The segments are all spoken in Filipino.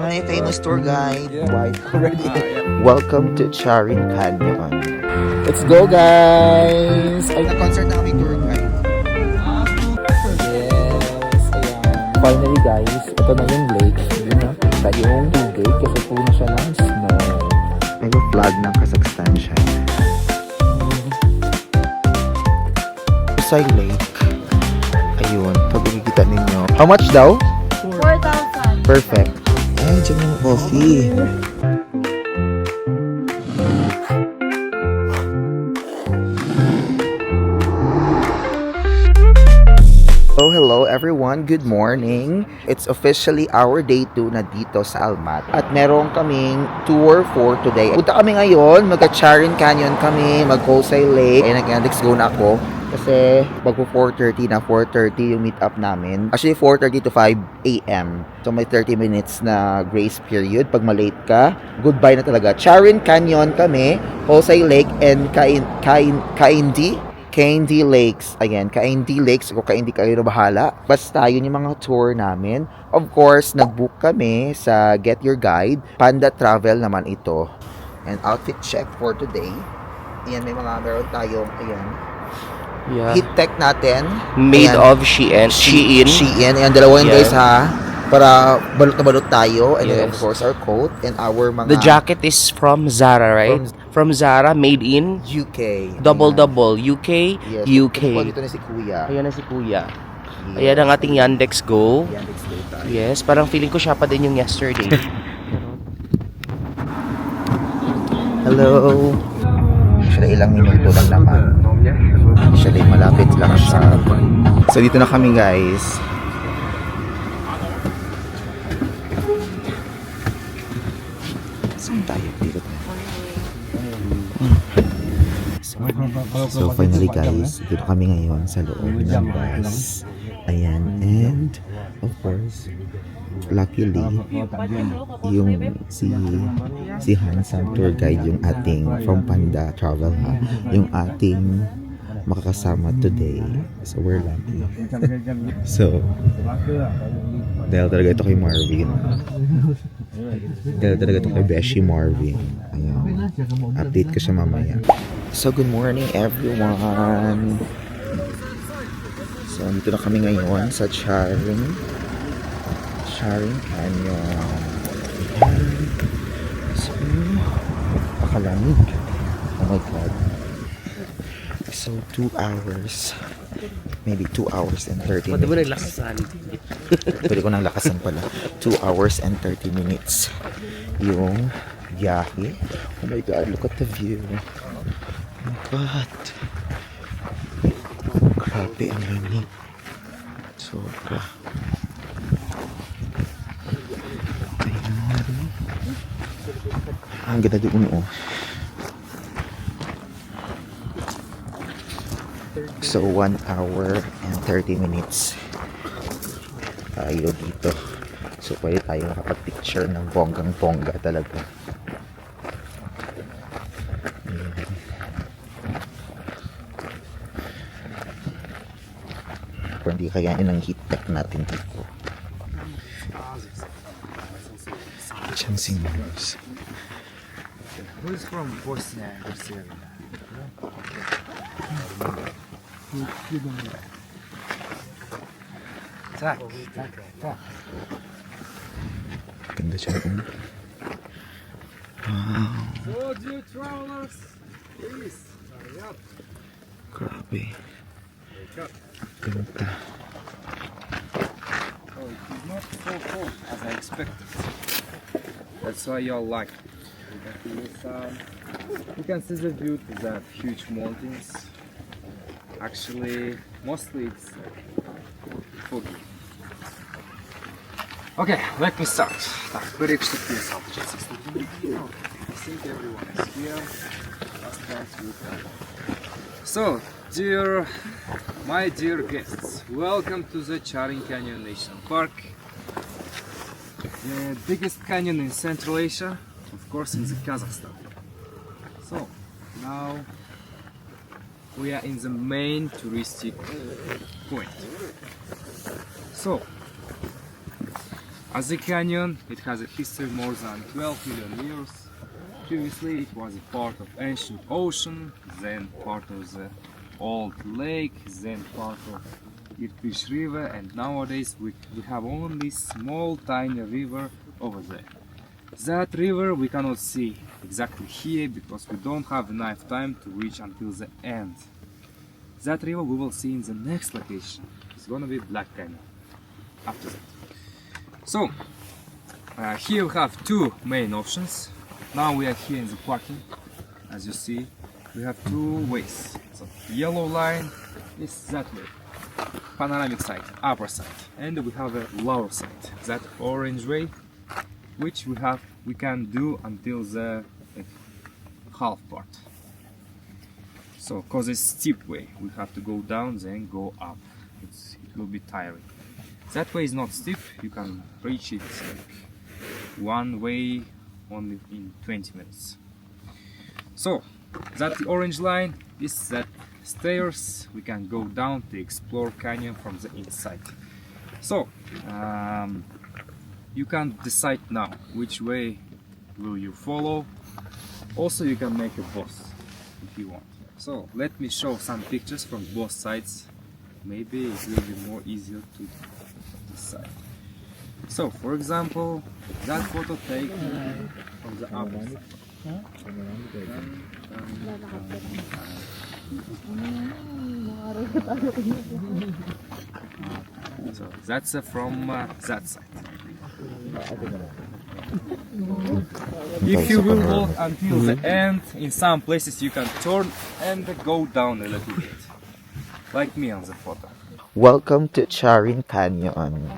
My famous tour guide. White already. Welcome to Charin Canyon. Let's go, guys! Ay, na-concert na kami tour guide. Yes, ayan. Finally, guys, ito na yung lake. Yun na, kita yung tubig kasi puno siya ng snow. May flag ng Kazakhstan siya. Kusay Lake. Ayun, pag nakikita ninyo. How much daw? 4,000. Perfect. Ay, dyan yung coffee. Hello everyone, good morning. It's officially our day 2 na dito sa Almat. At meron kaming tour for today. Punta kami ngayon, mag-Charin Canyon kami, mag-Kusay Lake. Ayun, nag-Yandex go na ako. Kasi magpo 4:30 na, 4:30 yung meet up namin. Actually 4:30 to 5 a.m. So may 30 minutes na grace period. Pag malate ka, goodbye na talaga. Charin Canyon kami, Kusay Lake, and Kaindi Lakes. Ayan, Kaindi Lakes. Kung Kaindi kayo na bahala. Basta yun yung mga tour namin. Of course, nag-book kami sa Get Your Guide. Panda Travel naman ito. And outfit check for today. Ayan, may mga meron tayong, ayan. Yeah. Heat tech natin. Made Ayan. of Shein. Shein. Ayan, dalawa yun Yeah. guys ha. Para balot na balot tayo. And then of Yes. course our coat and our mga... The jacket is from Zara, right? From Zara, made in UK. double Ayan. UK, Yes. UK. Dito na si Kuya. Ayan na si Kuya. Yes. Ayan ang ating Yandex Go. Yandex Go tayo. Yes, parang feeling ko siya pa din yung yesterday. Hello. Actually, ilang minuto lang naman. Actually, malapit lang sa... So, dito na kami, guys. Saan tayo? Dito tayo. So, finally, guys, dito kami ngayon sa loob ng bus. Ayan. And, of course, luckily, yung si Hansan tour guide yung ating from Panda Travel ha, yung ating makakasama today. So we're lucky. So dahil talaga ito kay Marvin. Dahil talaga ito kay Beshi Marvin. Ayan. Update ko siya mamaya. So good morning everyone. So dito na kami ngayon sa Charin Canyon. Ayan. So, pakalamig. Oh my God. So, 2 hours. Maybe 2 hours and 30 minutes. Pwede mo naglakasan. Pwede ko nang lakasan pala. 2 hours and 30 minutes. Yung biyahe. Oh my God, look at the view. Oh my God. Grabe, ang lamig. Sobra. Ang ganda doon oh. So 1 hour and 30 minutes tayo dito. So pwede tayo makapag-picture ng bonggang-bongga talaga. Ayan. Kung hindi kayanin ng heat tech natin dito. Diyan si Mars. Who's from Bosnia and Herzegovina? Tak. Ganda siya. Wow. So, dear travelers, please hurry up. Grabe. Wake up. Ganda. Oh, it is not so cold as I expected. That's why you're lucky. You can see the view to the huge mountains. Actually, mostly it's foggy. Okay, let me start. Так, перечисліть yourself. I think everyone is here. Last chance you can. So, my dear guests, welcome to the Charin Canyon National Park. The biggest canyon in Central Asia, of course in the Kazakhstan. So, now we are in the main touristic point. So, As a canyon, it has a history more than 12 million years. Previously, it was a part of ancient ocean, then part of the old lake, then part of Irtysh river, and nowadays we have only small tiny river over there. That river we cannot see exactly here because we don't have enough time to reach until the end. That river we will see in the next location. It's gonna be Black Canyon after that. So here we have two main options. Now we are here in the parking. As you see, we have two ways. So yellow line is that way, panoramic side, upper side, and we have a lower side, that orange way, which we can do until the half part. So, cause it's steep way, we have to go down then go up. It will be tiring. That way is not steep. You can reach it one way only in 20 minutes. So that orange line is that stairs we can go down to explore canyon from the inside. So you can decide now which way will you follow. Also you can make a boss if you want. So let me show some pictures from both sides. Maybe it will be more easier to decide. So for example, that photo taken from the upper side. So that's from that side. If you will walk until the end, in some places you can turn and go down a little bit, like me on the photo. Welcome to Charin Canyon.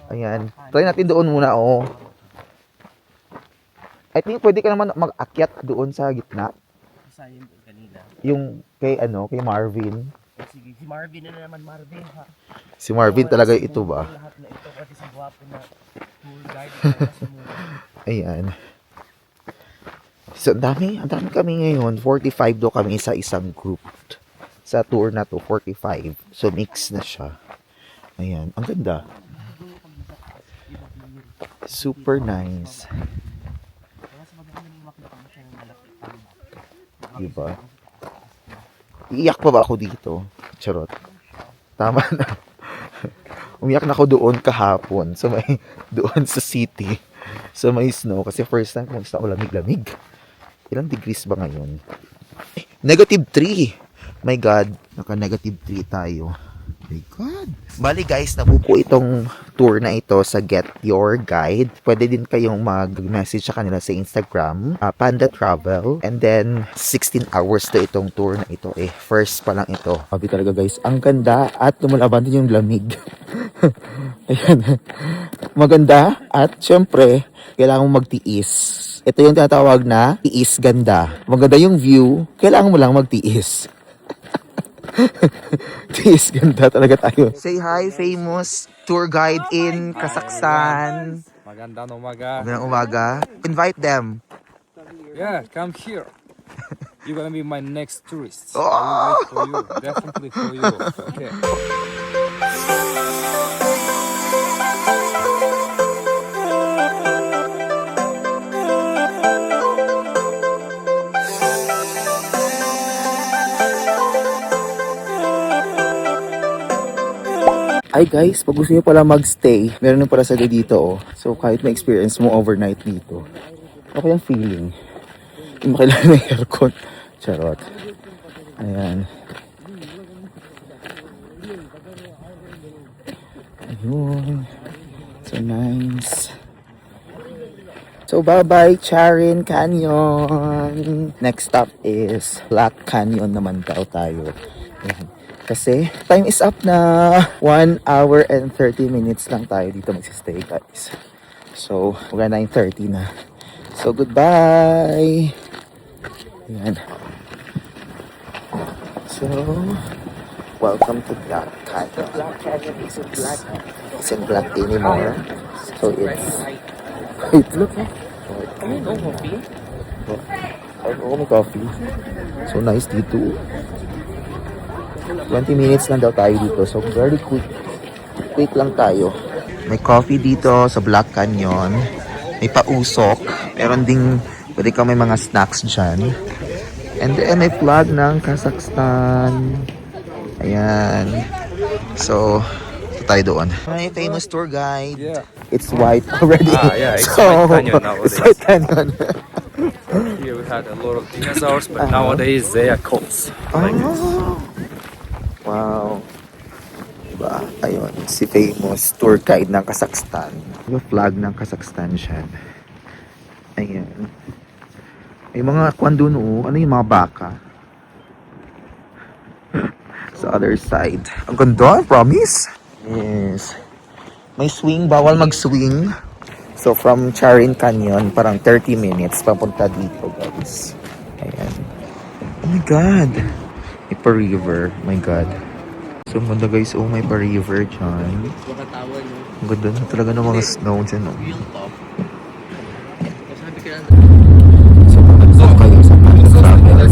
Ayan. Try natin doon muna, oh. I think pwede ka naman mag-akyat doon sa gitna. Sayang kanina. Yung kay kay Marvin. Sige, si Marvin na naman, Marvin ha. Si Marvin talaga ito ba? Lahat na ito kasi sa gwapo na tour guide. Ayan. So, ang dami kami ngayon. 45 do kami sa isang group. Sa tour na to, 45. So, mix na siya. Ayan. Ang ganda. Super nice. Diba? Iiyak pa ba ako dito? Charot. Tama na. Umiyak na ako doon kahapon. So, doon sa city. So, may snow. Kasi first time kung saan lamig-lamig. Ilang degrees ba ngayon? -3. My God. Naka-negative 3 tayo. My God. Bali guys, nabuko itong tour na ito sa Get Your Guide. Pwede din kayong mag-message sa kanila sa Instagram, Panda Travel. And then, 16 hours to itong tour na ito. First pa lang ito. Sabi talaga guys, ang ganda at lumalaban din yung lamig. Ayan. Maganda at syempre, kailangan mong magtiis. Ito yung tinatawag na tiis ganda. Maganda yung view, kailangan mo lang magtiis. Tiis ganda talaga tayo. Say hi, famous tour guide in Kazakhstan. Magandang umaga. Magandang umaga. Invite them. Yeah, come here. You're gonna be my next tourist. Oh! I will wait for you. Definitely for you. Okay. Ay guys, pag gusto nyo pala magstay, meron nyo pala sila dito oh. So kahit may experience mo overnight dito, okay yung feeling. Hindi mo kailangan ng aircon. Charot. Ayan. Ayun. So nice. So bye-bye Charin Canyon. Next stop is Black Canyon naman daw tayo. Ayan. Kasi time is up na. 1 hour and 30 minutes lang tayo dito magsistay guys. So mga 9:30 na. So goodbye. Ayan. So welcome to Black Canyon. Black Canyon isn't black. Isn't black anymore. So it's look No coffee? oh, may coffee. So nice dito. 20 minutes lang daw tayo dito. So very quick. Wait lang tayo. May coffee dito sa Black Canyon. May pausok. Meron ding, pwede ka may mga snacks dyan. And then may flag ng Kazakhstan. Ayan. So, ito tayo doon. May famous tour guide. Yeah. It's white already. Yeah, it's White Canyon nowadays. It's White Canyon. Here we had a lot of dinosaurs, but nowadays they are coats. Like this. Wow. Diba? Ayun, si famous tour guide ng Kazakhstan. Yung flag ng Kazakhstan siya. Ayan. May mga kwan doon, oh. Ano yung mga baka? Sa other side. Ang ganda, promise? Yes. May swing, bawal mag-swing. So from Charin Canyon, parang 30 minutes papunta dito, guys. Ayan. Oh my God. May pa-river. Oh my God. So ganda guys, oh may pa-river dyan. Ang ganda na talaga ng mga snow dyan, oh. So pagkakasama kayo sa mga travel,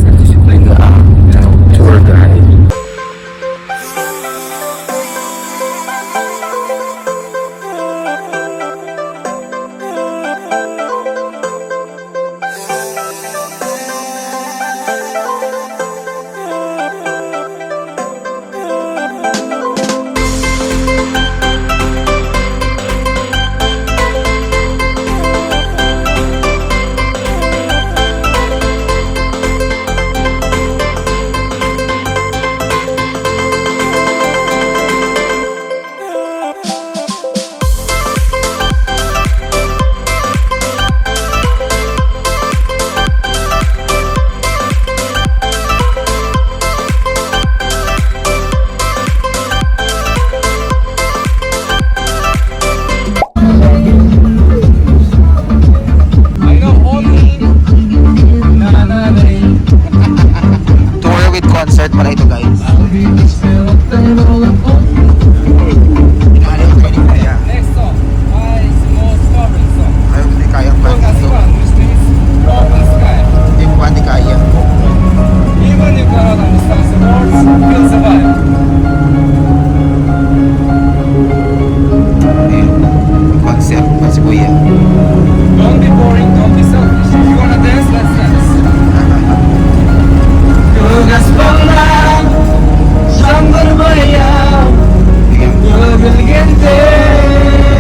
tour guide. Tour with concert pala ito, guys. Next song, my most favorite song. Ayaw hindi kayang Focus pag-ito. one, which means open sky. Hindi mo hindi kaya. Even if you cannot understand the words, feel the vibe. Concept pa si Kuya. Don't be boring, don't be selfish. If you wanna dance, let's dance. Tugas lang siyang berbayang Bergente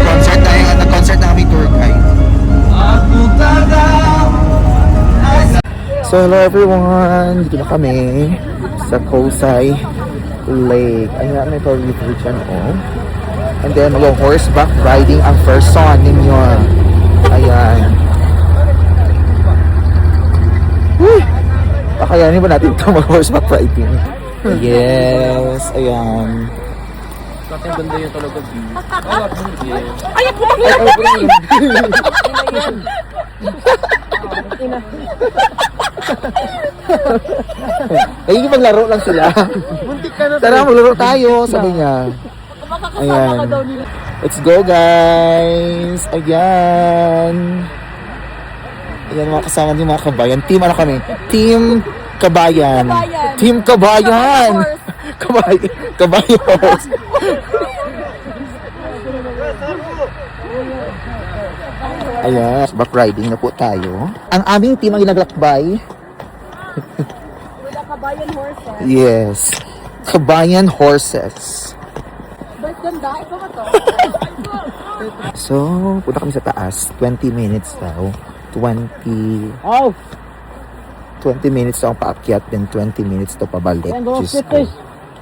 Concert tayo, nag-concert na kami tour guide. Aku tatap. So hello everyone, dito na kami sa Kosai Lake. Ayan, may pa-river dyan, oh. And then horseback riding ang first song ninyo. Ayan. Woo! Pakayanin ba natin ito mag-horseback riding? Yes, ayan. Ang ganda yung talaga view. Ay, maglaro lang sila. Tara, maglaro tayo, sabi niya. Ayan. Let's go, guys. Ayan. Ayan, mga kasama niyo, mga kabayan. Team ano kami? Team Kabayan. Kabayan. Team Kabayan. Horse. Kabayan horse. Ayan, back riding na po tayo. Ang aming team ang ginaglakbay. With a kabayan horse. Yes. Kabayan horses. Ba't ganda? Ito ba to? So, punta kami sa taas. 20 minutes daw. 20 minutes daw ang paakyat, then 20 minutes daw pabalik. Diyos ko.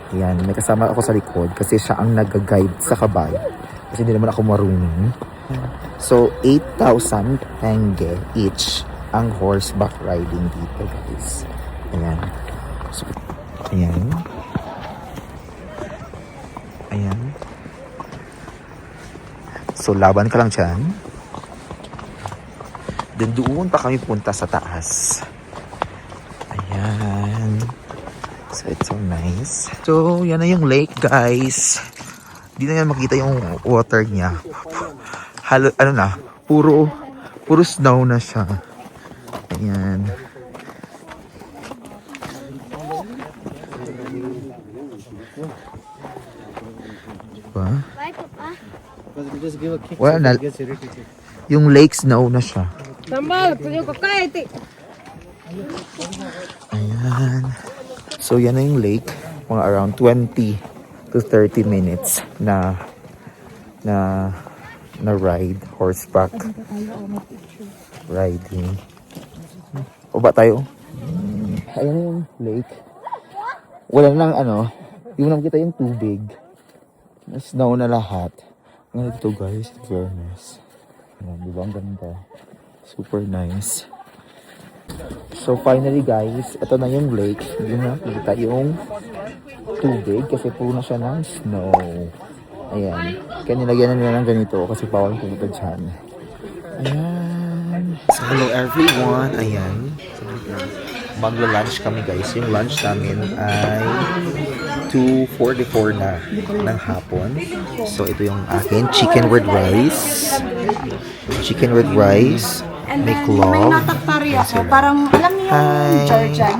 Ayan, may kasama ako sa likod kasi siya ang nag-guide sa kabayo. Kasi hindi naman ako marunong. So, 8,000 tenge each ang horseback riding dito, guys. Ayan. So, ayan. Ayan. So, laban ka lang dyan. Then, doon pa kami punta sa taas. Ayan. So, it's so nice. So, yan na yung lake, guys. Di na yan makita yung water niya. Halo, ano na, puro snow na siya. Ayan. Diba? just give a kick. Wala na. Gets irritated. Yung lake snow na siya. Tambal, tuloy ko kahit eh. Ayan. So, yan na yung lake. Mga around 20 to 30 minutes na ride, horseback riding. O ba tayo? Ayan na yung lake. Wala nang hindi mo na makita yung tubig. Snow na lahat. Ngayon ito guys, fairness. Ayan, diba ang ganda? Super nice. So finally guys, ito na yung lake. Hindi na nakikita yung tubig kasi puro na siya ng snow. Ayan. Kaya nilagyan na nila ng ganito kasi bawal pumunta dyan. Ayan. So hello everyone. Ayan. Magla-lunch kami guys. Yung lunch namin ay 2:44 na ng hapon. So ito yung akin. Chicken with rice. Chicken with rice. And May then, clove. may natakpari ako. Parang, alam niyo yung Georgian?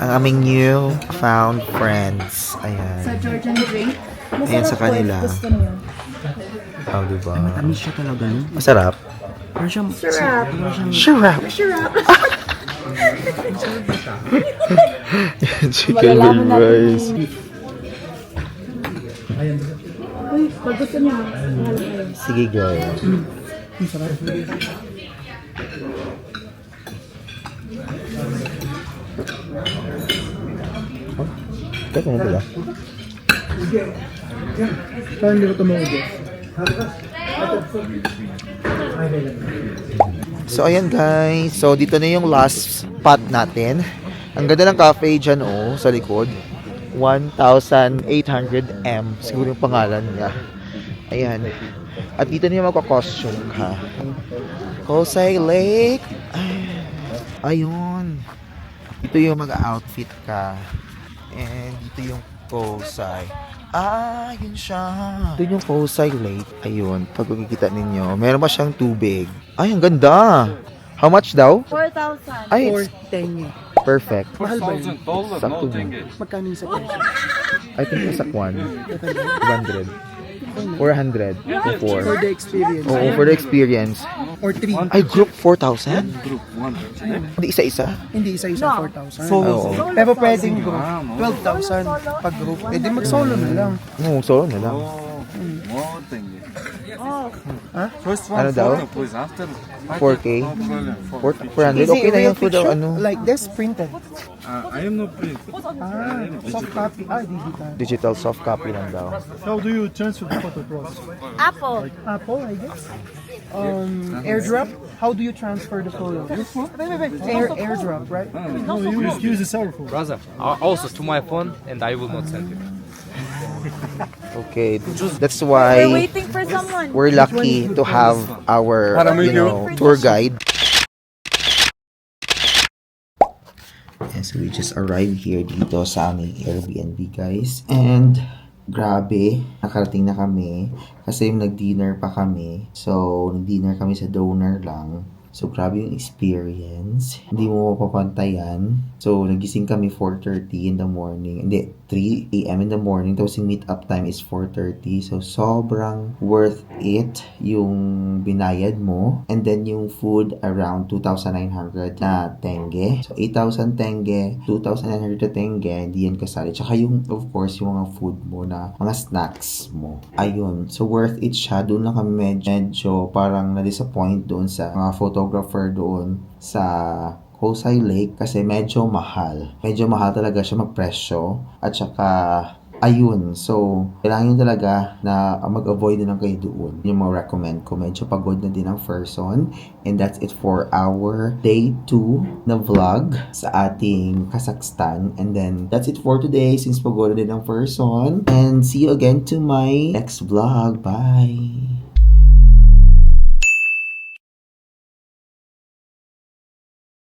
Ang aming new found friends. Ayan. Sa Georgian drink. Ayan sa kanila. Gusto niyo. Oh, diba? Matamis siya talaga, no? Masarap. Parang siyang... Syrup. Syrup. Syrup. Chicken with rice. Uy, pag gusto niyo, mahal kayo. Sige, girl. Teka mo pala. Parang hindi ko tumawag. So, ayan guys. So, dito na yung last spot natin. Ang ganda ng cafe dyan, sa likod. 1,800M. Siguro yung pangalan niya. Ayan. At dito na yung magka-costume ka. Kosay Lake. Ayun. Dito yung mag-outfit ka. And dito yung Kosay. Yun siya. Ito yung Kosay Lake. Ayun, pag makikita ninyo, meron pa siyang tubig. Ay, ang ganda. How much daw? 4,000. Ay, Or it's 10 eh. perfect. Mahal ba yun? $1,000, Sakto no mo. tenge. Magkano yung sa presyo? I think nasak 200. 400 For before. the experience. Oo, for the experience. Or 3. Ay, group 4,000? Group 1. Hindi isa-isa? Hindi, isa-isa No. 4,000. Oo. Pero pwedeng group. no. 12,000 pag group. Pwede mag-solo na lang. Oo, solo na lang. More tenge. Oh, First Ano one, daw? photo, please. After, 4K? no problem. 400? Okay na real yan for the picture? Like this, printed. I am not print. Soft copy. Digital. Digital soft copy lang daw. How do you transfer the photo across? Apple. Apple, I guess. AirDrop. How do you transfer the photo? This one? Wait. AirDrop, right? No, you use the cell phone. Brother, also to my phone, and I will not send you. Okay, that's We're why waiting for someone. we're lucky to have our, tour guide. And so we just arrived here dito sa aming Airbnb, guys. And grabe, nakarating na kami kasi yung nag-dinner pa kami. So, nag-dinner kami sa donor lang. So, grabe yung experience. Hindi mo mapapantayan. So, nagising kami 4:30 in the morning. Hindi, 3 a.m. in the morning. Tapos yung meet-up time is 4:30. So, sobrang worth it yung binayad mo. And then, yung food around 2,900 na tenge. So, 8,000 tenge, 2,900 na tenge, hindi yan kasali. Tsaka yung, of course, yung mga food mo na, mga snacks mo. Ayun. So, worth it siya. Doon lang kami medyo parang na-disappoint doon sa mga photographer doon sa Kosay Lake kasi medyo mahal. Medyo mahal talaga siya magpresyo. At saka, ayun. So, kailangan nyo talaga na mag-avoid na lang kayo doon. Yung mga recommend ko. Medyo pagod na din ang person. And that's it for our day 2 na vlog sa ating Kazakhstan. And then, that's it for today since pagod na din ang person. And see you again to my next vlog. Bye!